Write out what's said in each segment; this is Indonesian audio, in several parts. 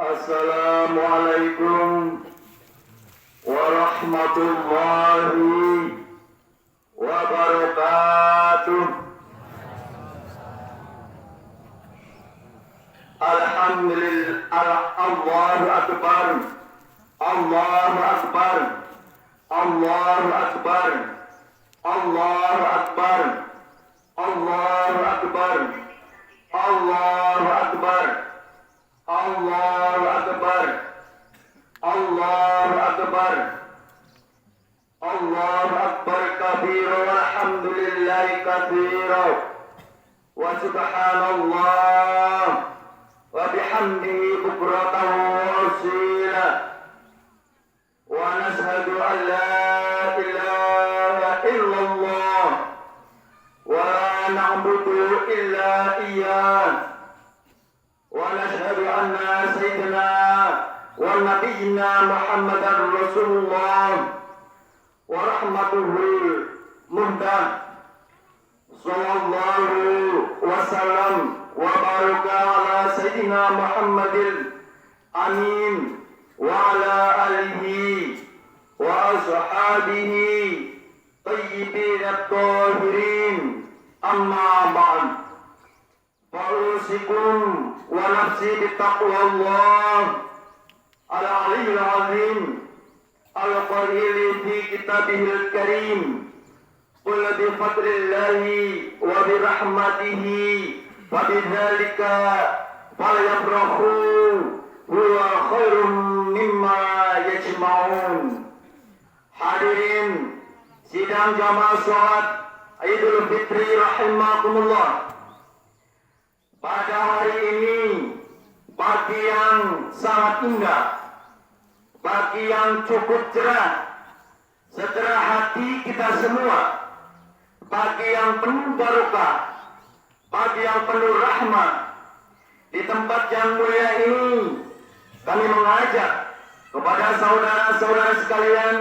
Assalamualaikum warahmatullahi wabarakatuh. Alhamdulillah. Allahu akbar. Allahu akbar. Allahu akbar. Allahu akbar. Allahu akbar. Allahu akbar. Allahu akbar. Allahu akbar. Allahu akbar kabira walhamdulillahi katsira wa subhanallah wa bihamdihi bukratan wa asila wa nashhadu an la ilaha illallah wa la na'budu illa iyyah wa nashhadu anna sayyidina wa nabiyyina Muhammadan Rasulullah wa rahmatuhul muhdah sallallahu wasallam wa baraka ala sayyidina Muhammadil amin wa ala alihi wa ashabihi tayyibin at-tahirin amma ba'd. Fa'usikum wa nafsi bittaqwallah al-aliyyil azim al-qail fi kitabihil karim. Qul bi fadlillahi wa bi rahmatihi wa bidzalika falyafrahu huwa khairum mimma yajma'un. Hadirin sidang jamaah salat Idul Fitri rahimakumullah. Pada hari ini pagi yang sangat indah, pagi yang cukup cerah, secerah hati kita semua, pagi yang penuh barokah, pagi yang penuh rahmat. Di tempat yang mulia ini kami mengajak kepada saudara-saudara sekalian,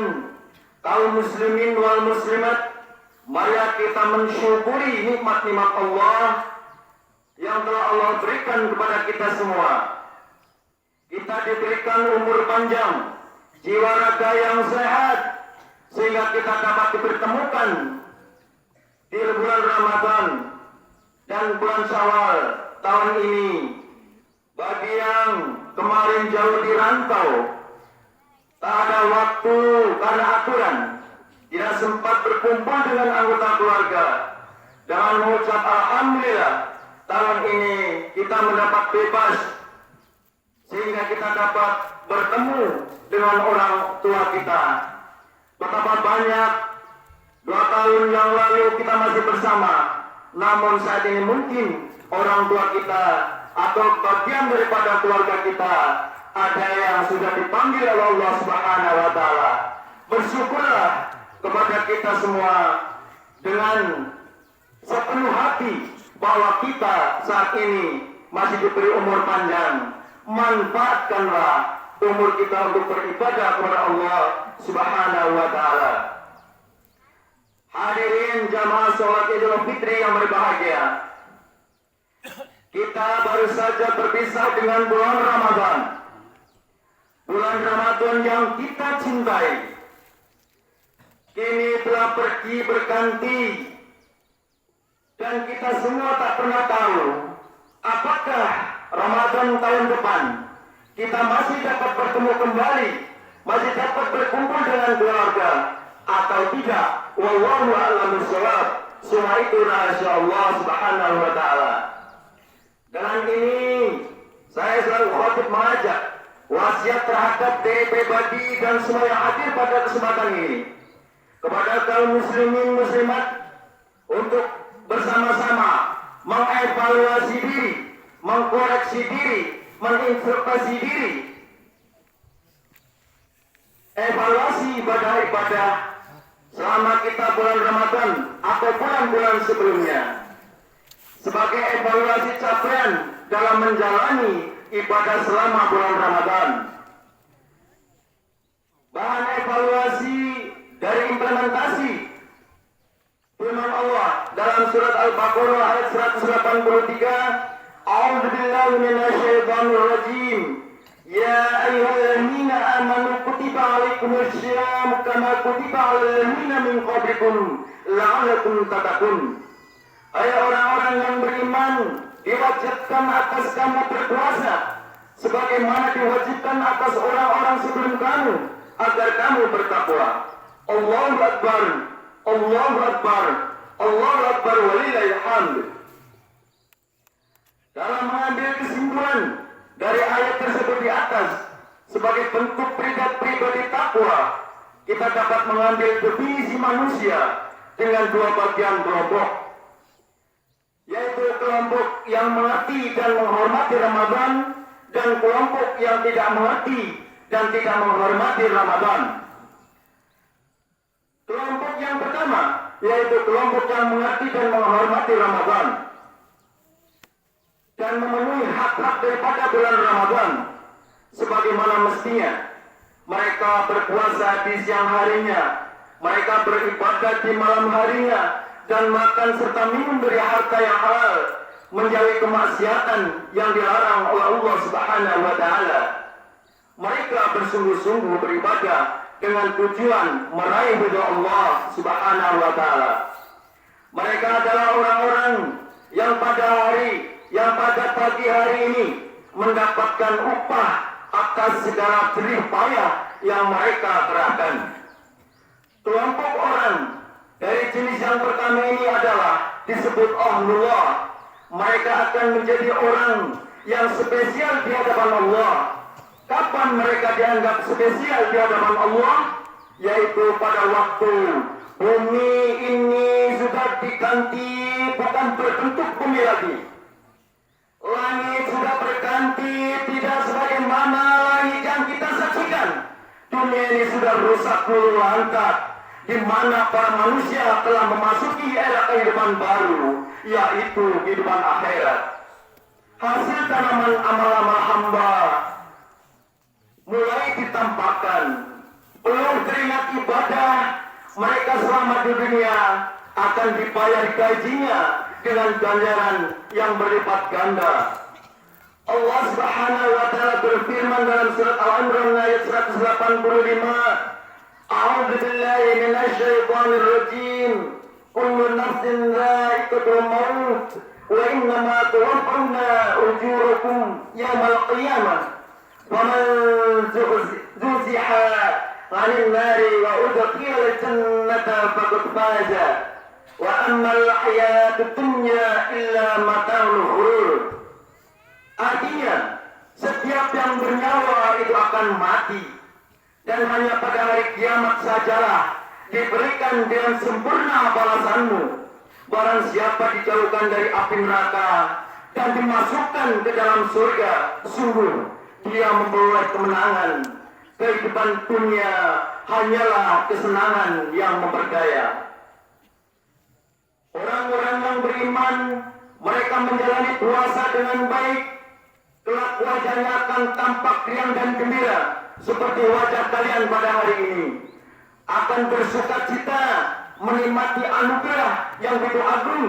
kaum muslimin wal muslimat, mari kita mensyukuri nikmat-nikmat Allah yang telah Allah berikan kepada kita semua. Kita diberikan umur panjang, jiwa raga yang sehat, sehingga kita dapat dipertemukan di bulan Ramadan dan bulan Syawal tahun ini. Bagi yang kemarin jauh di rantau, tak ada waktu karena aturan, tidak sempat berkumpul dengan anggota keluarga, dengan mengucap alhamdulillah, tahun ini kita mendapat bebas, sehingga kita dapat bertemu dengan orang tua kita. Betapa banyak 2 tahun yang lalu kita masih bersama, namun saat ini mungkin orang tua kita atau bagian daripada keluarga kita ada yang sudah dipanggil oleh Allah Subhanahu wa taala. Bersyukurlah kepada kita semua dengan sepenuh hati bahwa kita saat ini masih diberi umur panjang. Manfaatkanlah umur kita untuk beribadah kepada Allah Subhanahu wa taala. Hadirin jamaah salat Idul Fitri yang berbahagia, kita baru saja berpisah dengan bulan Ramadan. Bulan Ramadan yang kita cintai kini telah pergi berganti, dan kita semua tak pernah tahu apakah Ramadan tahun depan kita masih dapat bertemu kembali, masih dapat berkumpul dengan keluarga atau tidak. Wallahu a'lam bishawab. Semua itu rahasia Allah Subhanahu wa taala. Dengan ini saya selalu khotib mengajak wasiat terhadap diri pribadi dan semua yang hadir pada kesempatan ini kepada kaum muslimin muslimat untuk bersama-sama mengevaluasi diri, mengkoreksi diri, mengintrospeksi diri, evaluasi ibadah-ibadah selama kita bulan Ramadan atau bulan-bulan sebelumnya, sebagai evaluasi capaian dalam menjalani ibadah selama bulan Ramadan. Bahan evaluasi dari implementasi firman Allah dalam surat Al-Baqarah ayat 183, A'udzubillahi minasyaitonir rajim. Ya ayyuhalladzina amanu kutiba alaikumussyam kama kutiba alal ladzina min qablikum la'allakum tattaqun. Hai orang-orang yang beriman, diwajibkan atas kamu berpuasa sebagaimana diwajibkan atas orang-orang sebelum kamu agar kamu bertakwa. Allahu Akbar, Allahu Akbar, Allahu Akbar walillahil hamd. Dalam mengambil kesimpulan dari ayat tersebut di atas sebagai bentuk pribadi takwa, kita dapat mengambil definisi manusia dengan dua bagian kelompok, yaitu kelompok yang mengerti dan menghormati Ramadan dan kelompok yang tidak mengerti dan tidak menghormati Ramadan. Kelompok yang pertama yaitu kelompok yang mengerti dan menghormati Ramadan dan memenuhi hak-hak daripada bulan Ramadan sebagaimana mestinya. Mereka berpuasa di siang harinya, mereka beribadah di malam harinya, dan makan serta minum dari harta yang halal, menjauhi kemaksiatan yang dilarang oleh Allah Subhanahu wa taala. Mereka bersungguh-sungguh beribadah dengan tujuan meraih ridha Allah Subhanahu wa taala. Mereka adalah orang-orang yang pada pagi hari ini mendapatkan upah atas segala jerih payah yang mereka kerahkan. Kelompok orang dari jenis yang pertama ini adalah disebut ahlullah. Mereka akan menjadi orang yang spesial di hadapan Allah. Kapan mereka dianggap spesial di hadapan Allah? Yaitu pada waktu bumi ini sudah diganti, bukan berbentuk bumi lagi. Langit sudah berganti, tidak sebagaimana langit yang kita saksikan. Dunia ini sudah rusak luluh lantak, di mana para manusia telah memasuki era kehidupan baru, yaitu kehidupan akhirat. Hasil tanaman amal-amal hamba mulai ditampakkan. Belum teringat ibadah, mereka selama di dunia akan dibayar gajinya dengan ganjaran yang berlipat ganda. Allah Subhanahu wa taala berfirman dalam surat Al-Imran ayat 185, A'udzu billahi minasy syaithanir rajim. Kullu nafsin dha'iqatul maut wa innama tuwaffawna ujurakum yawmal qiyamah. Faman zuhziha 'anil nari wa udkhila jannata faqad faza. Wa ammal hayatud dunya illa mata'ul ghurur. Artinya, setiap yang bernyawa itu akan mati, dan hanya pada hari kiamat sajalah diberikan dengan sempurna balasanmu. Barang siapa dijauhkan dari api neraka dan dimasukkan ke dalam surga, sungguh dia memperoleh kemenangan. Kehidupan dunia hanyalah kesenangan yang memperdaya. Orang-orang yang beriman, mereka menjalani puasa dengan baik. Kelak wajahnya akan tampak riang dan gembira seperti wajah kalian pada hari ini. Akan bersuka cita menikmati anugerah yang begitu agung,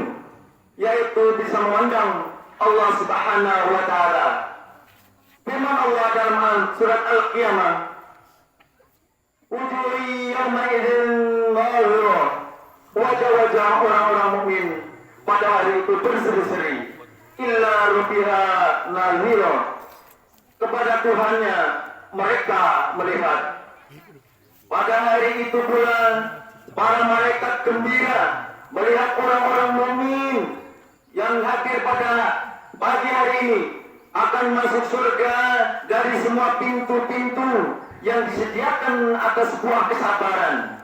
yaitu bisa memandang Allah Subhanahu wa taala. Firman Allah dalam surat Al-Qiyamah, wujuh yawma idzin nadhirah. Wajah-wajah orang-orang mukmin pada hari itu berseri-seri. Illa rabbiha nadhirah. Kepada Tuhannya mereka melihat. Pada hari itu pula para malaikat gembira melihat orang-orang mukmin yang hadir pada pagi hari ini akan masuk surga dari semua pintu-pintu yang disediakan atas sebuah kesabaran.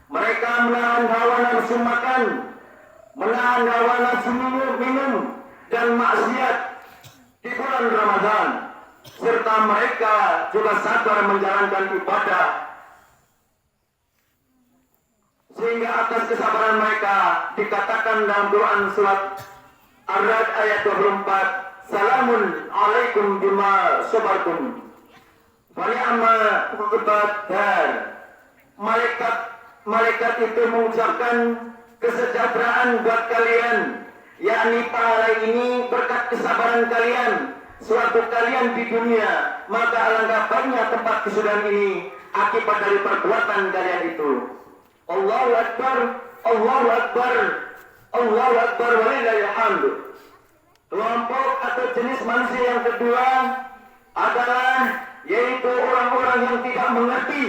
Mereka menahan hawa nafsu makan, menahan hawa nafsu minum dan maksiat di bulan Ramadan, serta mereka juga sabar menjalankan ibadah, sehingga atas kesabaran mereka dikatakan dalam Quran surat Ar-Ra'd ayat 24, Salamun alaikum bima sabartum wa ni'ma uqbad dar. Malaikat itu mengucapkan kesejahteraan buat kalian, yakni pahala ini berkat kesabaran kalian suatu kalian di dunia, maka alangkah banyak tempat kesudahan ini akibat dari perbuatan kalian itu. Allahu Akbar, Allahu Akbar, Allahu Akbar walillahil hamd. Kelompok atau jenis manusia yang kedua adalah yaitu orang-orang yang tidak mengerti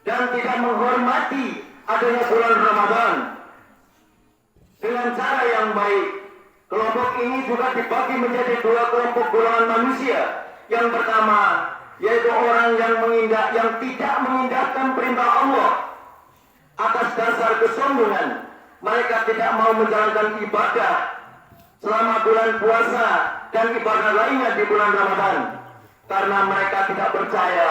dan tidak menghormati adanya bulan Ramadan dengan cara yang baik. Kelompok ini juga dibagi menjadi dua kelompok golongan manusia. Yang pertama yaitu orang yang tidak mengindahkan perintah Allah atas dasar kesombongan. Mereka tidak mau menjalankan ibadah selama bulan puasa dan ibadah lainnya di bulan Ramadan karena mereka tidak percaya,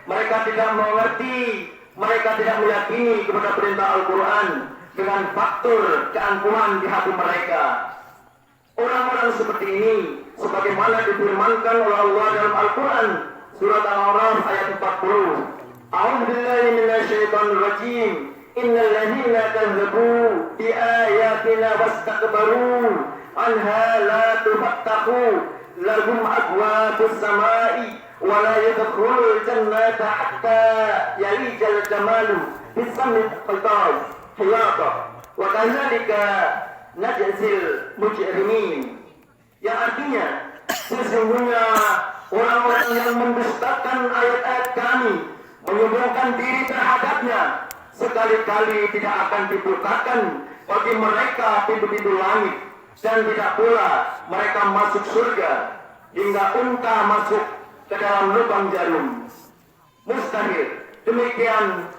mereka tidak mengerti, mereka tidak meyakini kepada perintah Al-Quran dengan faktor keangkuhan di hati mereka. Orang-orang seperti ini sebagaimana difirmankan oleh Allah dalam Al-Quran surat Al-A'raf ayat 40. A'udzubillahi minasyaitonir rajim. Innal ladzina kazzabu bi ayatina wastakbaru anha la tufattahu lahum abwabus samai wa la yadkhulul jannata hatta yalijal jamalu bis samil khitab hiyata wa kadzalika najzil mujrimin. Yang artinya sesungguhnya orang-orang yang mendustakan ayat-ayat kami, menyombongkan diri terhadapnya, sekali-kali tidak akan dibukakan bagi mereka pintu-pintu langit, dan tidak pula mereka masuk surga hingga unta masuk ke dalam lubang jarum. Mustahil. Demikian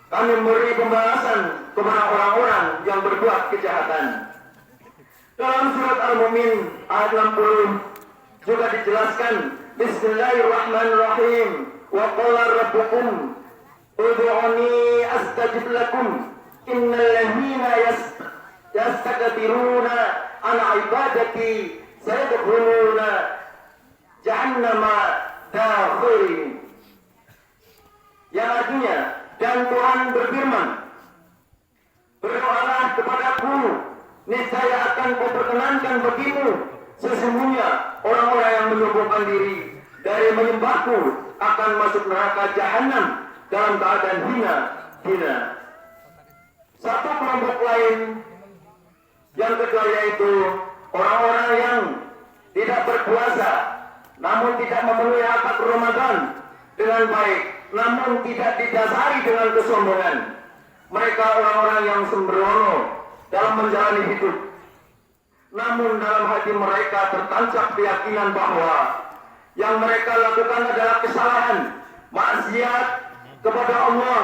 kami memberi pembahasan kepada orang-orang yang berbuat kejahatan. Dalam surat Al-Mu'min ayat 60 juga dijelaskan, Bismillahirrahmanirrahim. Wa qala rabbukum ud'uni astajib lakum innal ladzina yastakbiruna an ibadati sayadkhuluna jahannama dakhirin. Yang artinya, dan Tuhan berfirman, berdoalah kepadaku, niscaya akan kuperkenankan bagimu. Sesungguhnya orang-orang yang menyombongkan diri dari menyembahku akan masuk neraka jahanam dalam keadaan hina. Satu kelompok lain yang kedua yaitu orang-orang yang tidak berpuasa namun tidak memenuhi hak Ramadan dengan baik, namun tidak didasari dengan kesombongan. Mereka orang-orang yang sembrono dalam menjalani hidup, namun dalam hati mereka tertancap keyakinan bahwa yang mereka lakukan adalah kesalahan, maksiat kepada Allah,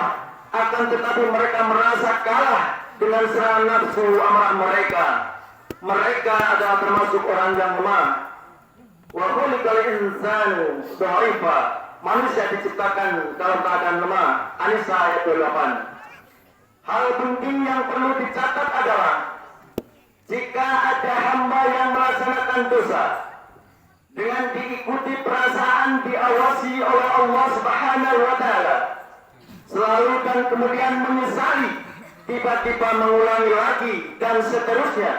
akan tetapi mereka merasa kalah dengan serangan nafsu amarah mereka. Mereka adalah termasuk orang yang lemah. Wa khuliqal insanu dha'ifa. Manusia diciptakan dalam keadaan lemah. An-Nisa ayat 28. Hal penting yang perlu dicatat adalah jika ada hamba yang melaksanakan dosa dengan diikuti perasaan diawasi oleh Allah Subhanahu wa taala, selalu dan kemudian menyesali, tiba-tiba mengulangi lagi dan seterusnya,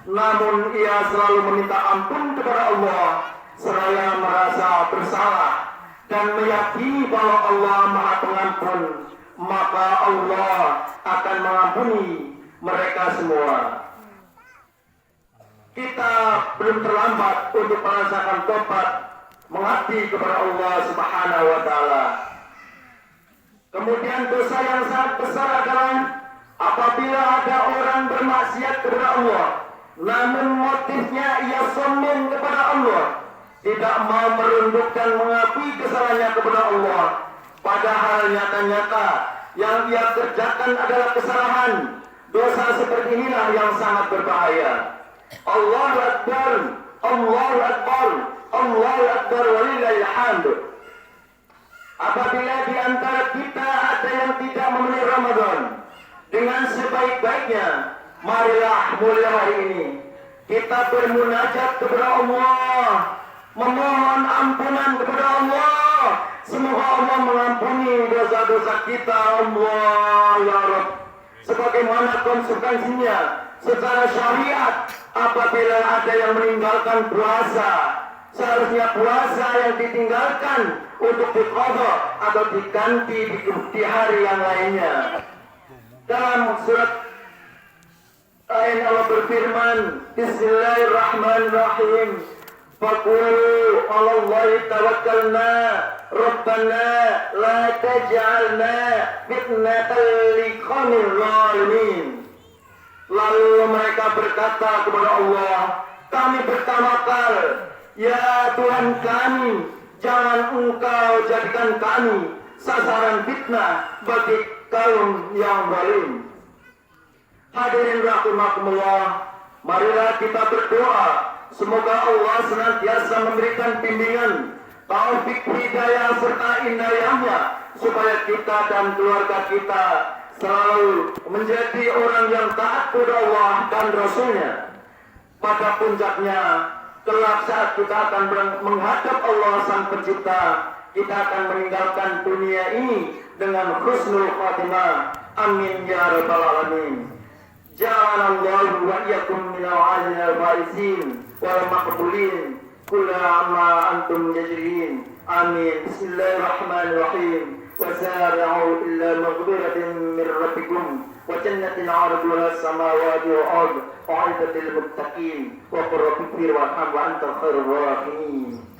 namun ia selalu meminta ampun kepada Allah seraya merasa bersalah dan meyakini bahwa Allah Maha Pengampun, maka Allah akan mengampuni mereka semua. Kita belum terlambat untuk merasakan tobat, mengabdi kepada Allah Subhanahu wa taala. Kemudian dosa yang sangat besar adalah apabila ada orang bermaksiat kepada Allah, namun motifnya ia sombong kepada Allah, tidak mau merundukkan mengakui kesalahannya kepada Allah, padahal nyata-nyata yang ia kerjakan adalah kesalahan. Dosa seperti inilah yang sangat berbahaya. Allahu Akbar, Allahu Akbar, Allahu Akbar walillahil hamd. Apabila di antara kita ada yang tidak memenuhi Ramadan dengan sebaik-baiknya, marilah mulai hari ini kita bermunajat kepada Allah, memohon ampunan kepada Allah. Semoga Allah mengampuni dosa-dosa kita, Allah ya Rabb. Sebagaimana konsekuensinya secara syariat apabila ada yang meninggalkan puasa, seharusnya puasa yang ditinggalkan untuk diqadha atau diganti di hari yang lainnya. Dalam surat lain Allah berfirman, Bismillahirrahmanirrahim. Faqulu 'alallahi tawakkalna rabbana la taj'alna fitnatan liqaumil zalimin. Lalu mereka berkata kepada Allah, kami bertawakal, ya Tuhan kami, jangan Engkau jadikan kami sasaran fitnah bagi kaum yang zalim. Hadirin rahimakumullah, marilah kita berdoa semoga Allah senantiasa memberikan bimbingan, taufik, hidayah serta inayahnya supaya kita dan keluarga kita selalu menjadi orang yang taat kepada Allah dan Rasulnya. Pada puncaknya, kelak saat kita akan menghadap Allah Sang Pencipta, kita akan meninggalkan dunia ini dengan husnul khatimah. Amin ya rabbal alamin. Ja'alallahu wa iyyakum minal 'adil faizin wal maqbulin kulla amma antum yajrin. Amin. Bismillahirrahmanirrahim. وسارعوا إلى مغفرة من ربكم وجنة عرضها السماوات والأرض أعدت للمتقين وقل رب اغفر وارحم وأنت خير الراحمين.